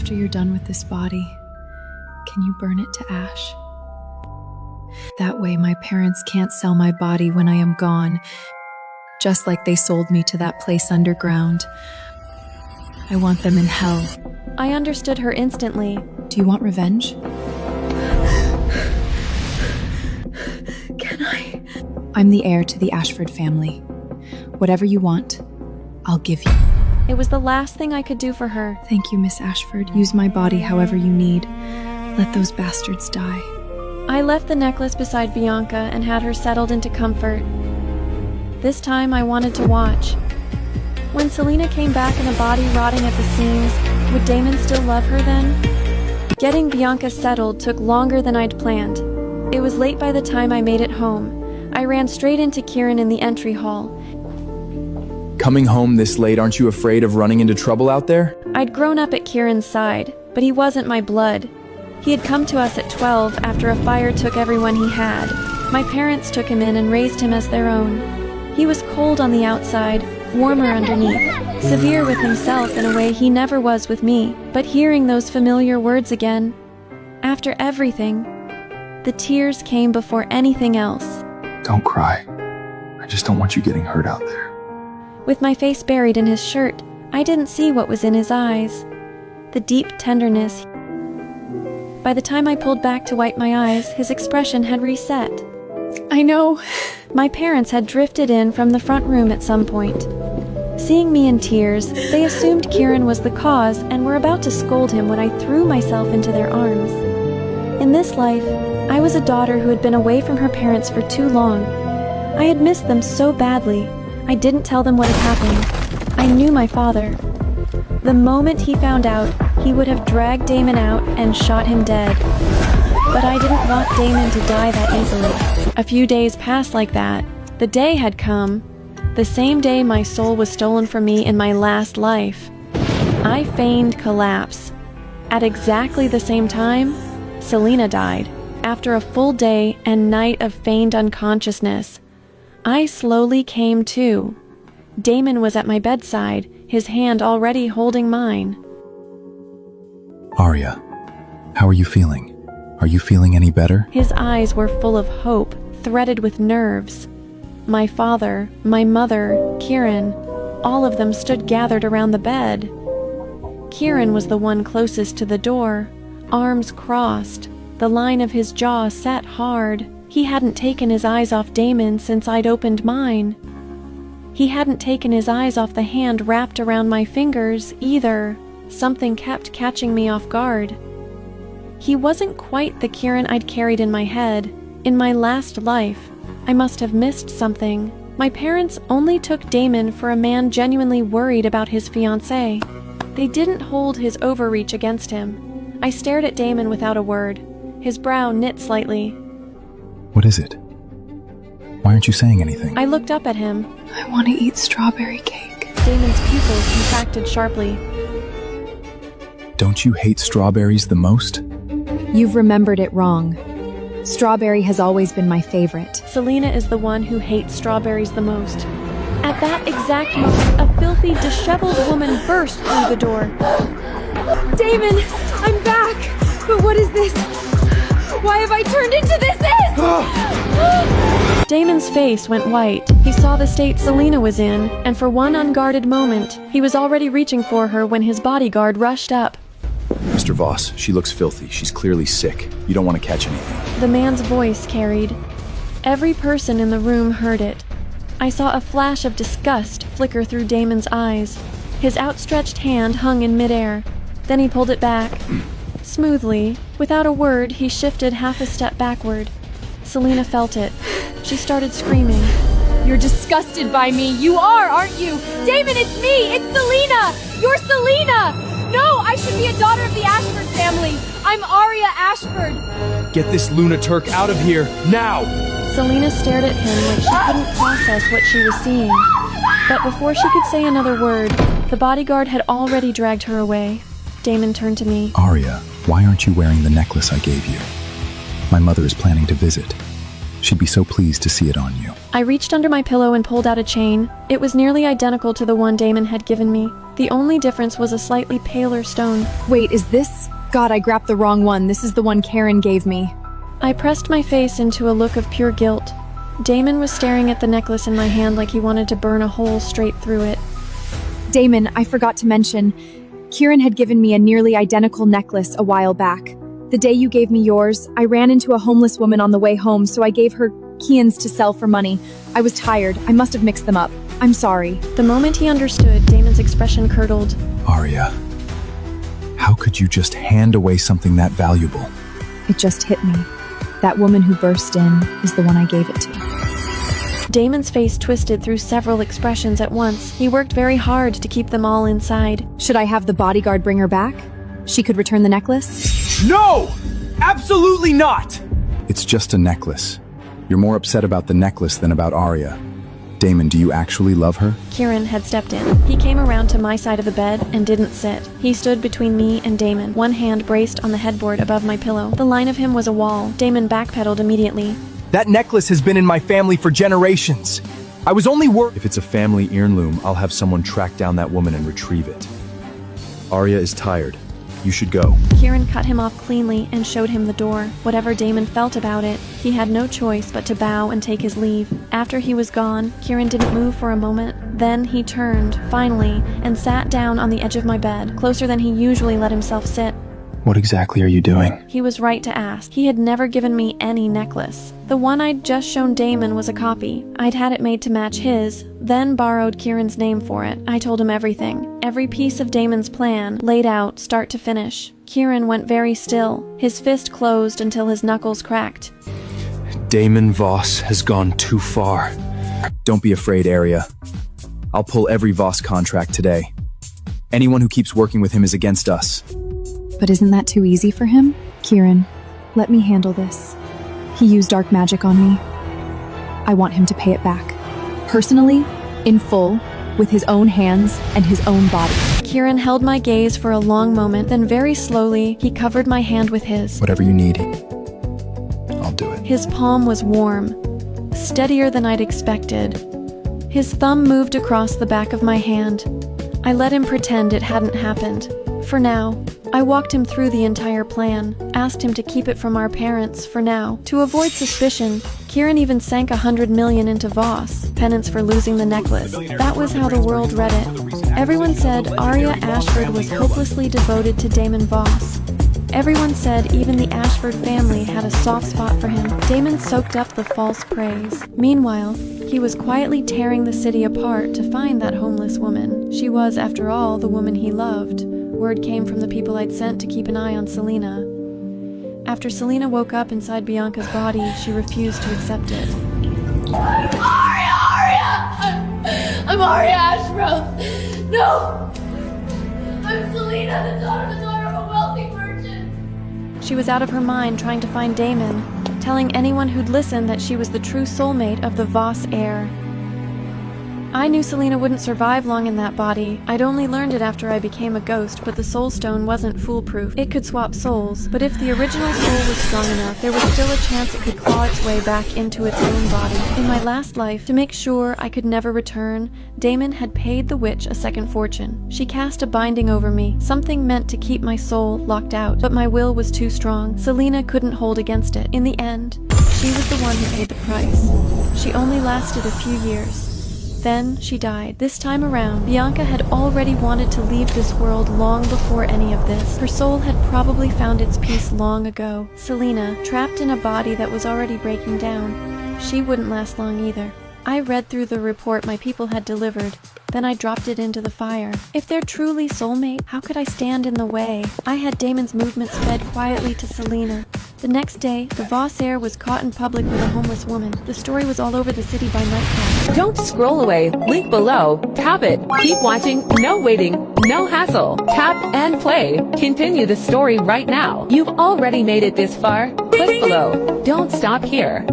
After you're done with this body, can you burn it to ash? That way my parents can't sell my body when I am gone, just like they sold me to that place underground. I want them in hell. I understood her instantly. Do you want revenge? Can I? I'm the heir to the Ashford family. Whatever you want, I'll give you. It was the last thing I could do for her. Thank you, Miss Ashford. Use my body however you need. Let those bastards die. I left the necklace beside Bianca and had her settled into comfort. This time I wanted to watch. When Selena came back in a body rotting at the seams, would Damon still love her then? Getting Bianca settled took longer than I'd planned. It was late by the time I made it home. I ran straight into Kieran in the entry hall. Coming home this late, aren't you afraid of running into trouble out there? I'd grown up at Kieran's side, but he wasn't my blood. He had come to us at 12 after a fire took everyone he had. My parents took him in and raised him as their own. He was cold on the outside, warmer underneath, severe with himself in a way he never was with me. But hearing those familiar words again, after everything, the tears came before anything else. Don't cry. I just don't want you getting hurt out there. With my face buried in his shirt, I didn't see what was in his eyes. The deep tenderness. By the time I pulled back to wipe my eyes, his expression had reset. I know. My parents had drifted in from the front room at some point. Seeing me in tears, they assumed Kieran was the cause and were about to scold him when I threw myself into their arms. In this life, I was a daughter who had been away from her parents for too long. I had missed them so badly. I didn't tell them what had happened. I knew my father. The moment he found out, he would have dragged Damon out and shot him dead. But I didn't want Damon to die that easily. A few days passed like that. The day had come. The same day my soul was stolen from me in my last life. I feigned collapse. At exactly the same time, Selena died. After a full day and night of feigned unconsciousness, I slowly came to. Damon was at my bedside, his hand already holding mine. Arya, how are you feeling? Are you feeling any better? His eyes were full of hope, threaded with nerves. My father, my mother, Kieran, all of them stood gathered around the bed. Kieran was the one closest to the door, arms crossed, the line of his jaw set hard. He hadn't taken his eyes off Damon since I'd opened mine. He hadn't taken his eyes off the hand wrapped around my fingers either. Something kept catching me off guard. He wasn't quite the Kieran I'd carried in my head. In my last life, I must have missed something. My parents only took Damon for a man genuinely worried about his fiancée. They didn't hold his overreach against him. I stared at Damon without a word. His brow knit slightly. What is it? Why aren't you saying anything? I looked up at him. I want to eat strawberry cake. Damon's pupils contracted sharply. Don't you hate strawberries the most? You've remembered it wrong. Strawberry has always been my favorite. Selena is the one who hates strawberries the most. At that exact moment, a filthy, disheveled woman burst through the door. Damon, I'm back! But what is this? Why have I turned into this? Damon's face went white. He saw the state Selena was in, and for one unguarded moment, he was already reaching for her when his bodyguard rushed up. Mr. Voss, she looks filthy. She's clearly sick. You don't want to catch anything. The man's voice carried. Every person in the room heard it. I saw a flash of disgust flicker through Damon's eyes. His outstretched hand hung in midair. Then he pulled it back. Smoothly, without a word, he shifted half a step backward. Selena felt it. She started screaming. You're disgusted by me. You are, aren't you? Damon, it's me! It's Selena! You're Selena! No, I should be a daughter of the Ashford family. I'm Arya Ashford. Get this lunatic out of here, now! Selena stared at him like she couldn't process what she was seeing. But before she could say another word, the bodyguard had already dragged her away. Damon turned to me. Arya, why aren't you wearing the necklace I gave you? My mother is planning to visit. She'd be so pleased to see it on you. I reached under my pillow and pulled out a chain. It was nearly identical to the one Damon had given me. The only difference was a slightly paler stone. Wait, is this? God, I grabbed the wrong one. This is the one Karen gave me. I pressed my face into a look of pure guilt. Damon was staring at the necklace in my hand like he wanted to burn a hole straight through it. Damon, I forgot to mention, Kieran had given me a nearly identical necklace a while back. The day you gave me yours, I ran into a homeless woman on the way home, so I gave her Kians to sell for money. I was tired. I must have mixed them up. I'm sorry. The moment he understood, Damon's expression curdled. Arya, how could you just hand away something that valuable? It just hit me. That woman who burst in is the one I gave it to. Damon's face twisted through several expressions at once. He worked very hard to keep them all inside. Should I have the bodyguard bring her back? She could return the necklace? No! Absolutely not! It's just a necklace. You're more upset about the necklace than about Arya. Damon, do you actually love her? Kieran had stepped in. He came around to my side of the bed and didn't sit. He stood between me and Damon, one hand braced on the headboard above my pillow. The line of him was a wall. Damon backpedaled immediately. That necklace has been in my family for generations. I was only worried. If it's a family heirloom, I'll have someone track down that woman and retrieve it. Arya is tired. You should go. Kieran cut him off cleanly and showed him the door. Whatever Damon felt about it, he had no choice but to bow and take his leave. After he was gone, Kieran didn't move for a moment. Then he turned, finally, and sat down on the edge of my bed, closer than he usually let himself sit. What exactly are you doing? He was right to ask. He had never given me any necklace. The one I'd just shown Damon was a copy. I'd had it made to match his, then borrowed Kieran's name for it. I told him everything. Every piece of Damon's plan, laid out, start to finish. Kieran went very still. His fist closed until his knuckles cracked. Damon Voss has gone too far. Don't be afraid, Arya. I'll pull every Voss contract today. Anyone who keeps working with him is against us. But isn't that too easy for him? Kieran, let me handle this. He used dark magic on me. I want him to pay it back. Personally, in full, with his own hands and his own body. Kieran held my gaze for a long moment, then very slowly, he covered my hand with his. Whatever you need, I'll do it. His palm was warm, steadier than I'd expected. His thumb moved across the back of my hand. I let him pretend it hadn't happened. For now. I walked him through the entire plan, asked him to keep it from our parents for now. To avoid suspicion, Kieran even sank 100 million into Voss, penance for losing the necklace. That was how the world read it. Everyone said Arya Ashford was hopelessly devoted to Damon Voss. Everyone said even the Ashford family had a soft spot for him. Damon soaked up the false praise. Meanwhile, he was quietly tearing the city apart to find that homeless woman. She was, after all, the woman he loved. Word came from the people I'd sent to keep an eye on Selena. After Selena woke up inside Bianca's body, she refused to accept it. I'm Arya Ashford. No! I'm Selena, the daughter of a wealthy merchant. She was out of her mind trying to find Damon, telling anyone who'd listen that she was the true soulmate of the Voss heir. I knew Selena wouldn't survive long in that body. I'd only learned it after I became a ghost, but the soul stone wasn't foolproof. It could swap souls, but if the original soul was strong enough, there was still a chance it could claw its way back into its own body. In my last life, to make sure I could never return, Damon had paid the witch a second fortune. She cast a binding over me, something meant to keep my soul locked out, but my will was too strong. Selena couldn't hold against it. In the end, she was the one who paid the price. She only lasted a few years. Then she died. This time around, Bianca had already wanted to leave this world long before any of this. Her soul had probably found its peace long ago. Selena, trapped in a body that was already breaking down, she wouldn't last long either. I read through the report my people had delivered, then I dropped it into the fire. If they're truly soulmate, how could I stand in the way? I had Damon's movements fed quietly to Selena. The next day, the Voss heir was caught in public with a homeless woman. The story was all over the city by nightfall. Don't scroll away. Link below. Tap it. Keep watching. No waiting. No hassle. Tap and play. Continue the story right now. You've already made it this far. Click below. Don't stop here.